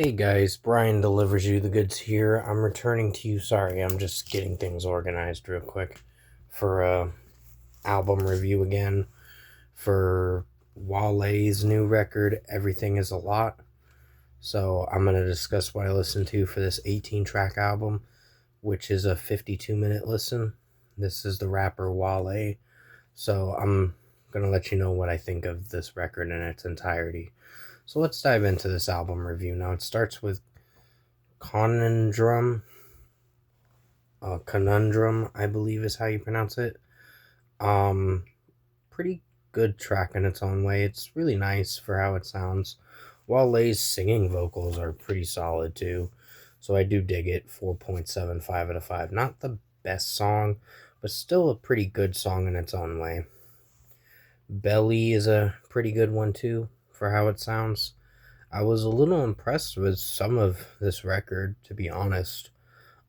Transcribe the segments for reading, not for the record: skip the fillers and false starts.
Hey guys, Brian delivers you the goods here. I'm returning to you. Sorry, I'm just getting things organized real quick for a album review again for Wale's new record, Everything Is a Lot. So I'm going to discuss what I listened to for this 18 track album, which is a 52-minute listen. This is the rapper Wale. So I'm going to let you know what I think of this record in its entirety. So let's dive into this album review. Now it starts with Conundrum, Conundrum, I believe is how you pronounce it. Um, Pretty good track in its own way. It's really nice for how it sounds. Wale's singing vocals are pretty solid too, so I do dig it. 4.75 out of 5. Not the best song, but still a pretty good song in its own way. Belly is a pretty good one too for how it sounds. I was a little impressed with some of this record, to be honest.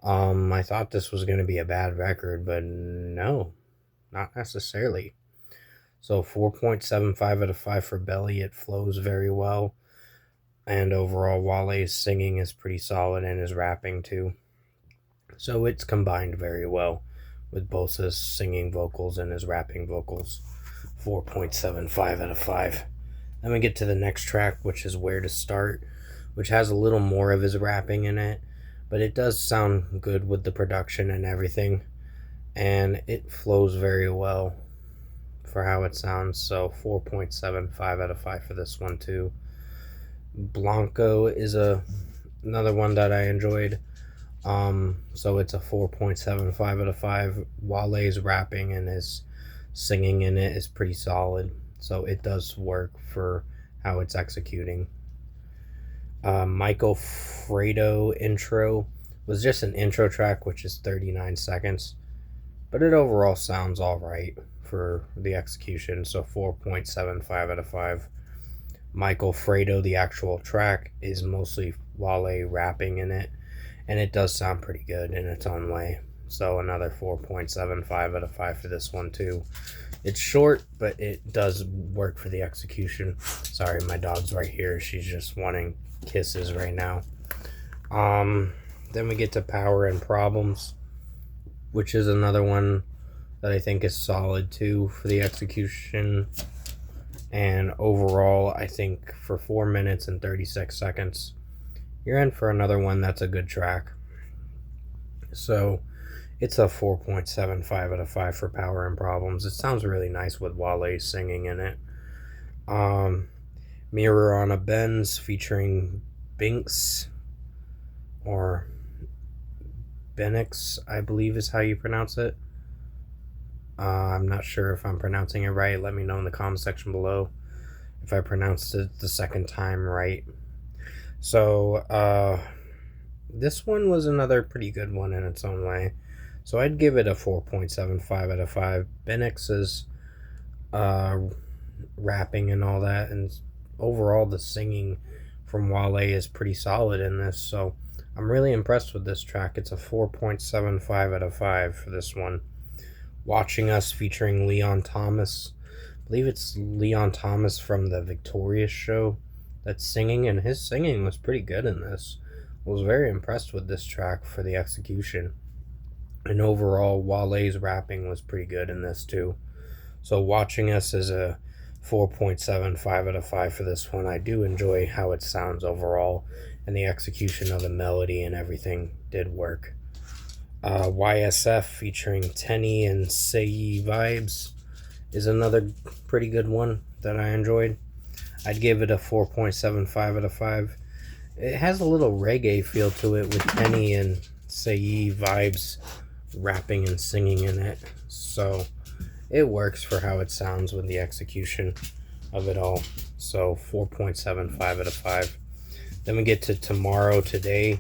I thought this was going to be a bad record, but no, not necessarily. So 4.75 out of 5 for Belly. It flows very well. And overall, Wale's singing is pretty solid and his rapping too. So it's combined very well with both his singing vocals and his rapping vocals. 4.75 out of 5. Then we get to the next track, which is Where to Start, which has a little more of his rapping in it, but it does sound good with the production and everything, and it flows very well for how it sounds. So 4.75 out of 5 for this one too. Blanco is another one that I enjoyed. So it's a 4.75 out of 5. Wale's rapping and his singing in it is pretty solid, so it does work for how it's executing. Michael Fredo intro was just an intro track, which is 39 seconds, but it overall sounds alright for the execution, so 4.75 out of 5. Michael Fredo, the actual track, is mostly Wale rapping in it, and it does sound pretty good in its own way. So another 4.75 out of 5 for this one too. It's short, but it does work for the execution. Sorry, my dog's right here. She's just wanting kisses right now. Then we get to Power and Problems, which is another one that I think is solid too for the execution. And overall, I think for 4 minutes and 36 seconds, you're in for another one that's a good track. So it's a 4.75 out of 5 for Power and Problems. It sounds really nice with Wale singing in it. Mirror on a Benz featuring Binks, or Benix, I believe is how you pronounce it. I'm not sure if I'm pronouncing it right. Let me know in the comment section below if I pronounced it the second time right. So, this one was another pretty good one in its own way. So I'd give it a 4.75 out of 5. Benix's rapping and all that, and overall the singing from Wale is pretty solid in this. So I'm really impressed with this track. It's a 4.75 out of 5 for this one. Watching Us featuring Leon Thomas. I believe it's Leon Thomas from the Victorious show that's singing, and his singing was pretty good in this. I was very impressed with this track for the execution. And overall, Wale's rapping was pretty good in this too. So Watching Us is a 4.75 out of 5 for this one. I do enjoy how it sounds overall, and the execution of the melody and everything did work. YSF featuring Tenny and Sei Vibes is another pretty good one that I enjoyed. I'd give it a 4.75 out of 5. It has a little reggae feel to it with Tenny and Sei Vibes rapping and singing in it, so it works for how it sounds with the execution of it all. So 4.75 out of 5. Then we get to Tomorrow Today,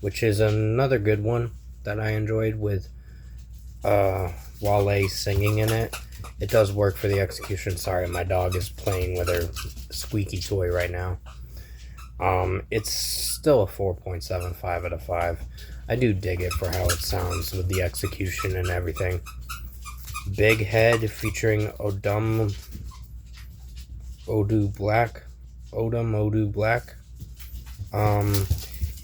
which is another good one that I enjoyed with Wale singing in it. It does work for the execution. Sorry, my dog is playing with her squeaky toy right now. It's still a 4.75 out of 5. I do dig it for how it sounds with the execution and everything. Big Head featuring Odum Black. um,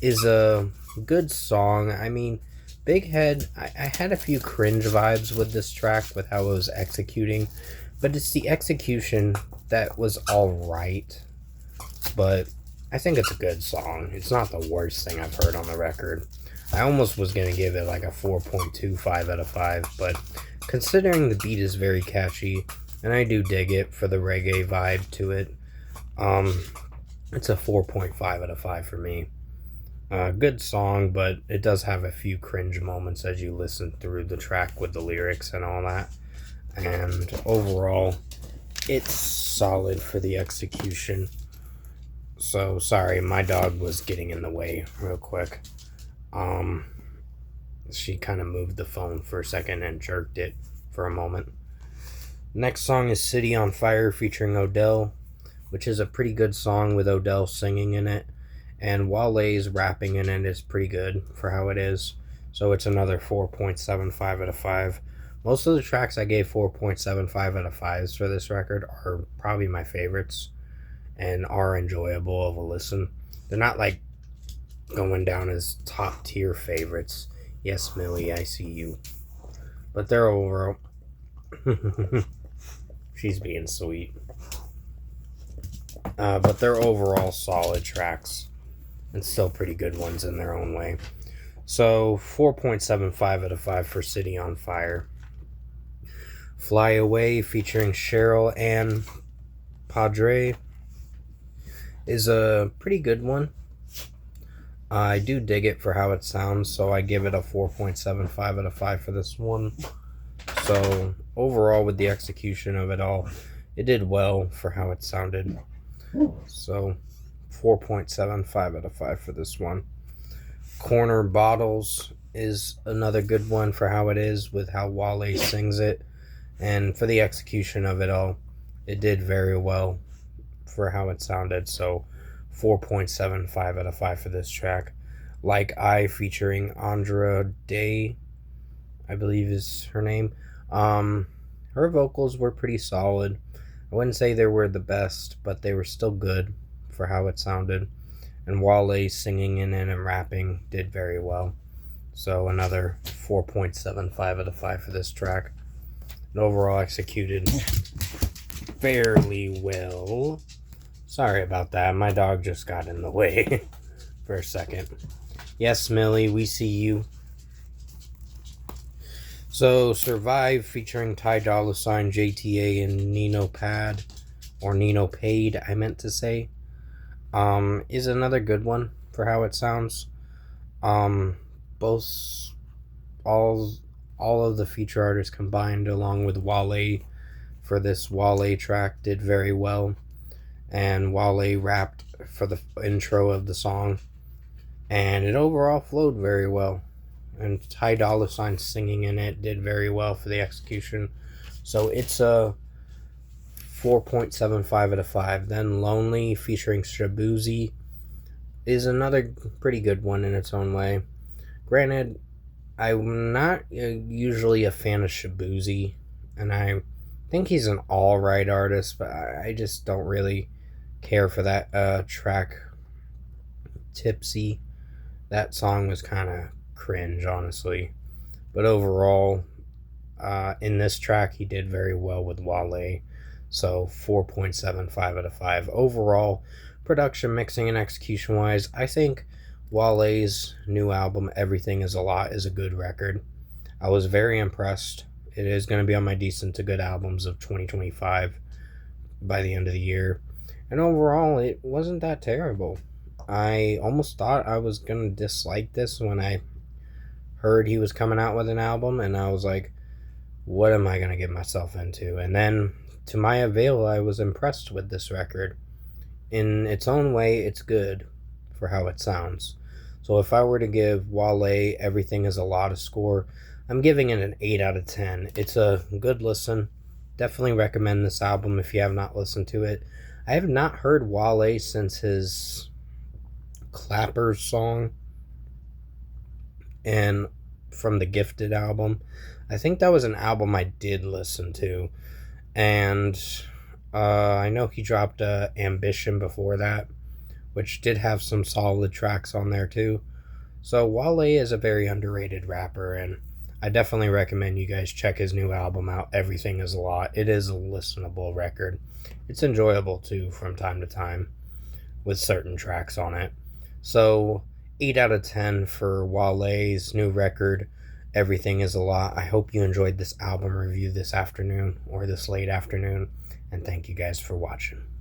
is a good song. I mean, Big Head, I had a few cringe vibes with this track with how it was executing, but it's the execution that was alright. But I think it's a good song. It's not the worst thing I've heard on the record. I almost was going to give it like a 4.25 out of 5, but considering the beat is very catchy, and I do dig it for the reggae vibe to it, um, it's a 4.5 out of 5 for me. Good song, but it does have a few cringe moments as you listen through the track with the lyrics and all that. And overall, it's solid for the execution. So sorry, my dog was getting in the way real quick. Um, she kind of moved the phone for a second and jerked it for a moment. Next song is City on Fire featuring Odell, which is a pretty good song with Odell singing in it. And Wale's rapping in it is pretty good for how it is. So it's another 4.75 out of 5. Most of the tracks I gave 4.75 out of 5s for this record are probably my favorites and are enjoyable of a listen. They're not like going down as top tier favorites. Yes, Millie, I see you. But they're overall. She's being sweet. But they're overall solid tracks and still pretty good ones in their own way. So 4.75 out of 5 for City on Fire. Fly Away featuring Cheryl and Padre is a pretty good one. I do dig it for how it sounds, so I give it a 4.75 out of 5 for this one. So overall, with the execution of it all, it did well for how it sounded. So 4.75 out of 5 for this one. Corner Bottles is another good one for how it is with how Wale sings it. And for the execution of it all, it did very well for how it sounded. So 4.75 out of 5 for this track. Like I featuring Andra Day, I believe is her name. Her vocals were pretty solid. I wouldn't say they were the best, but they were still good for how it sounded. And Wale singing in it and rapping did very well. So another 4.75 out of 5 for this track. And overall executed fairly well. Sorry about that. My dog just got in the way for a second. Yes, Millie, we see you. So, Survive featuring Ty Dolla $ign, JTA, and Nino Pad, or Nino Paid, I meant to say, is another good one for how it sounds. Both, all of the feature artists combined along with Wale for this Wale track did very well. And Wale rapped for the intro of the song. And it overall flowed very well. And Ty Dolla $ign singing in it did very well for the execution. So it's a 4.75 out of 5. Then Lonely featuring Shabuzi is another pretty good one in its own way. Granted, I'm not usually a fan of Shabuzi, and I think he's an alright artist, but I just don't really care for that track. Tipsy. That song was kind of cringe, honestly. But overall, in this track, he did very well with Wale. So 4.75 out of 5. Overall, production, mixing, and execution wise, I think Wale's new album, Everything Is a Lot, is a good record. I was very impressed. It is going to be on my decent to good albums of 2025 by the end of the year. And overall, it wasn't that terrible. I almost thought I was going to dislike this when I heard he was coming out with an album, and I was like, what am I going to get myself into? And then, to my avail, I was impressed with this record. In its own way, it's good for how it sounds. So if I were to give Wale Everything Is a Lot of score, I'm giving it an 8 out of 10. It's a good listen. Definitely recommend this album if you have not listened to it. I have not heard Wale since his Clappers song and from the Gifted album. I think that was an album I did listen to. And I know he dropped Ambition before that, which did have some solid tracks on there too. So Wale is a very underrated rapper, and I definitely recommend you guys check his new album out. Everything is a Lot. It is a listenable record. It's enjoyable too from time to time with certain tracks on it. So 8 out of 10 for Wale's new record. Everything is a Lot. I hope you enjoyed this album review this afternoon or this late afternoon, and thank you guys for watching.